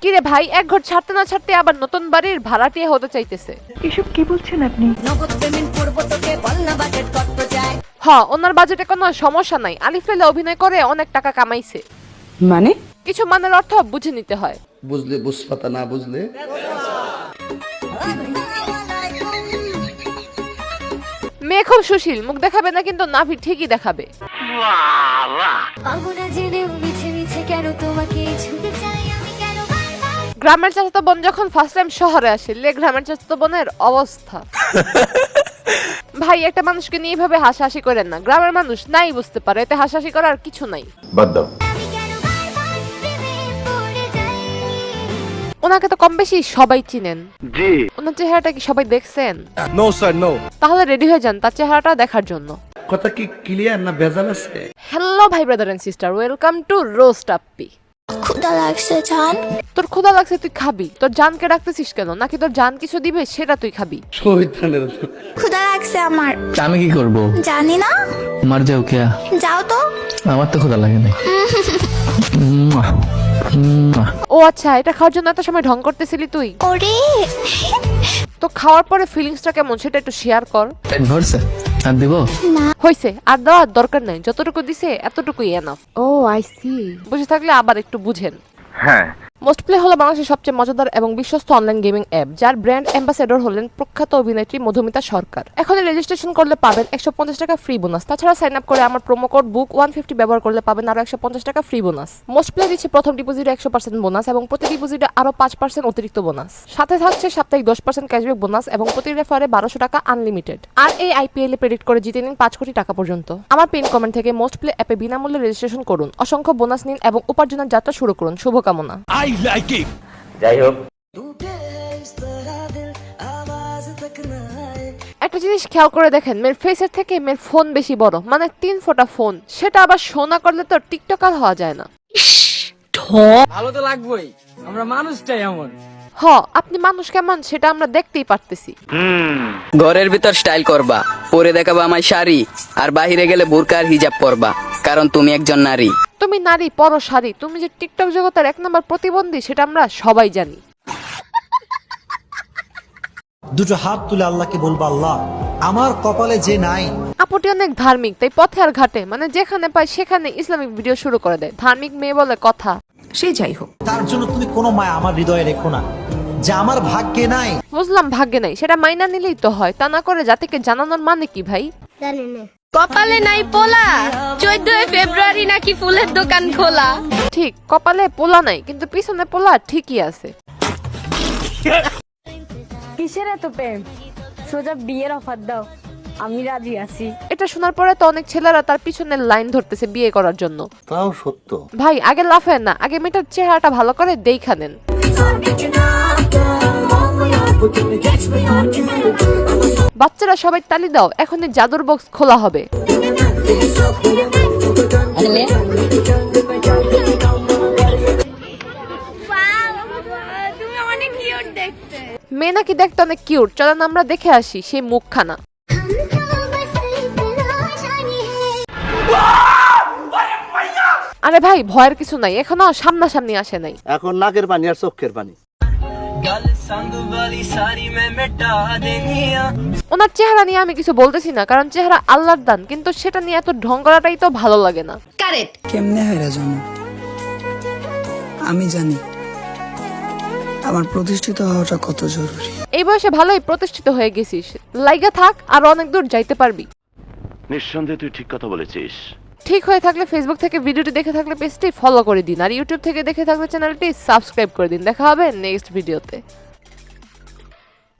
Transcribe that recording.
কি রে ভাই, এক ঘর ছাড়তে না ছাড়তে আবার নতুন বাড়ির ভাড়াটিয়া হতে চাইতেছে। এসব কি বলছেন আপনি? হ্যাঁ, ওনার বাজেটে কোনো সমস্যা নাই। আলিফ লাইলা অভিনয় করে অনেক টাকা কামাইছে। মানে কিছু মানের অর্থ বুঝে নিতে হয়। বুঝলে বুঝপাতা, না বুঝলে মেয়ে খুব সুশীল, মুখ দেখাবে না কিন্তু নাভি ঠিকই দেখাবে। গ্রামের চাচাতো বোন যখন ফার্স্ট টাইম শহরে আসে, গ্রামের চাচাতো বোনের অবস্থা। ভাই, একটা মানুষকে নিয়ে এইভাবে হাসাহাসি করেন না। গ্রামের মানুষ নাই বুঝতে পারে, এতে হাসাহাসি করার কিছু নাই। বাদ দাও। ওনাকে তো কম বেশি সবাই চিনেন। জি। ওনার চেহারাটা কি সবাই দেখছেন? No sir, no. তাহলে রেডি হয়ে যান তার চেহারাটা দেখার জন্য। কথা কি ক্লিয়ার না ভেজাল আছে? হ্যালো ভাই, brother and sister, welcome to roast Appi. ক্ষুধা লাগছে জান। তোর ক্ষুধা লাগছে, তুই খাবি। তোর জানকে ডাকতেছিস কেন? নাকি তোর জান কিছু দিবে সেটা তুই খাবি? শয়তানের। ক্ষুধা লাগছে আমার। আমি কি করব? জানি না। মার যাও কে? যাও তো। আমার তো ক্ষুধা লাগে না। ও আচ্ছা, এটা খাওয়ার জন্য এত সময় ঢং করতেছিলি তুই? ওরে তো খাওয়ার পরে ফিলিংসটা কেমন সেটা একটু শেয়ার কর। পেট ভরছে? আর দিব? হইছে, আর দেওয়ার দরকার নাই। যতটুকু দিছে এতটুকুই এনাফ। O I C. বুঝে থাকলে আবার একটু বুঝেন। হ্যাঁ। মোস্ট প্লে হলো বাংলাদেশের সবচেয়ে মজাদার এবং বিশ্বস্ত অনলাইন গেমিং অ্যাপ, যার ব্র্যান্ড অ্যাম্বাসেডর হলেন প্রখ্যাত অভিনেত্রী মধুমিতা সরকার। এখন রেজিস্ট্রেশন করলে পাবেন 150 টাকা ফ্রি বোনাস। তাছাড়া সাইন আপ করে আমার প্রোমো কোড বুক 150 ব্যবহার করলে পাবেন আরো 150 টাকা ফ্রি বোনাস। মোস্ট প্লে দিচ্ছে প্রথম ডিপোজিটে 100% বোনাস এবং প্রতি ডিপোজিটে আরো 5% অতিরিক্ত বোনাস। সাথে থাকছে সাপ্তাহিক 10% ক্যাশব্যাক বোনাস এবং প্রতি রেফারে 1200 টাকা আনলিমিটেড। আর এই আইপিএল এ প্রেডিক্ট করে জিতে নিন 5 কোটি টাকা পর্যন্ত। আমার পিন কমেন্ট থেকে মোস্ট প্লে অ্যাপে বিনামূল্যে রেজিস্ট্রেশন করুন, অসংখ্য বোনাস নিন এবং উপার্জনের যাত্রা শুরু করুন। শুভকামনা। I like it. যাই হোক, একটা জিনিস খেয়াল করে দেখেন, মেয়ের ফেসের থেকে মেয়ের ফোন বেশি বড়, মানে 3 ফোঁটা ফোন। সেটা আবার শোনা করলে তো টিকটকার হওয়া যায় না। ভালো তো লাগবেই, আমরা মানুষটাই এমন। হ, আপনি মানুষ কেমন সেটা আমরা দেখতেই পারতেছি। ঘরের ভিতর স্টাইল করবা, পরে দেখাবা আমার শাড়ি, আর বাহিরে গেলে বোরকা আর হিজাব পরবা, কারণ তুমি একজন নারী। তুমি নারী, পরো শাড়ি। তুমি যে টিকটক জগতের 1 নম্বর প্রতিবন্ধী সেটা আমরা সবাই জানি। দুটো হাত তুলে আল্লাহকে বলবো, আল্লাহ আমার কপালে যে নাই। আপুটি অনেক ধার্মিক, তাই পথে আর ঘাটে মানে যেখানে পায় সেখানে ইসলামিক ভিডিও শুরু করে দেয়। ধার্মিক মেয়ে বলে কথা। সে যাই হোক, তার জন্য তুমি কোনো মায়া আমার হৃদয়ে রেখো না যে আমার ভাগ্যে নাই। বুঝলাম, ভাগ্যে নাই সেটা মাইনা নিলেই তো হয়, তা না করে জাতিকে জানানোর মানে কি ভাই? কপালে নাই পোলা, 14 ফেব্রুয়ারি নাকি ফুলের দোকান খোলা। ঠিক, কপালে পোলা নাই কিন্তু পিছনে পোলা ঠিকই আছে। কিসের এত প্রেম? সোজা বিয়ের অফার দাও, আমি রাজি আছি। এটা শোনার পরে তো অনেক ছেলেরা তার পিছনে লাইন ধরতেছে বিয়ে করার জন্য। তাও সত্য। ভাই, আগে লাফেন না, আগে মেয়েটার চেহারাটা ভালো করে দেখা নেন। বাচ্চারা সবাই তালি দাও, এখনই জাদুর বক্স খোলা হবে। মেয়ে নাকি দেখতে অনেক কিউট, চলেন আমরা দেখে আসি সেই মুখখানা। আরে ভাই, ভয়ের কিছু নাই, এখনো সামনাসামনি আসে নাই। এখন নাকের পানি আর চোখের পানি। ওনার চেহারা নিয়ে আমি কিছু বলতেছি না, কারণ চেহারা আল্লাহর দান, কিন্তু সেটা নিয়ে এত ঢং করাটাই তো ভালো লাগে না। কেমনে হয় জানো? আমি জানি আমার প্রতিষ্ঠিত হওয়াটা কত জরুরি। এই বয়সে ভালোই প্রতিষ্ঠিত হয়ে গেছিস, লাইগা থাক, আর অনেক দূর যাইতে পারবি। নিঃসন্দেহে তুই ঠিক কথা বলেছিস। ঠিক হয়ে থাকলে ফেসবুক থেকে ভিডিওটি দেখে থাকলে পেজটি ফলো করে দিন, আর ইউটিউব থেকে দেখে থাকলে চ্যানেলটি সাবস্ক্রাইব করে দিন। দেখা হবে নেক্সট ভিডিওতে।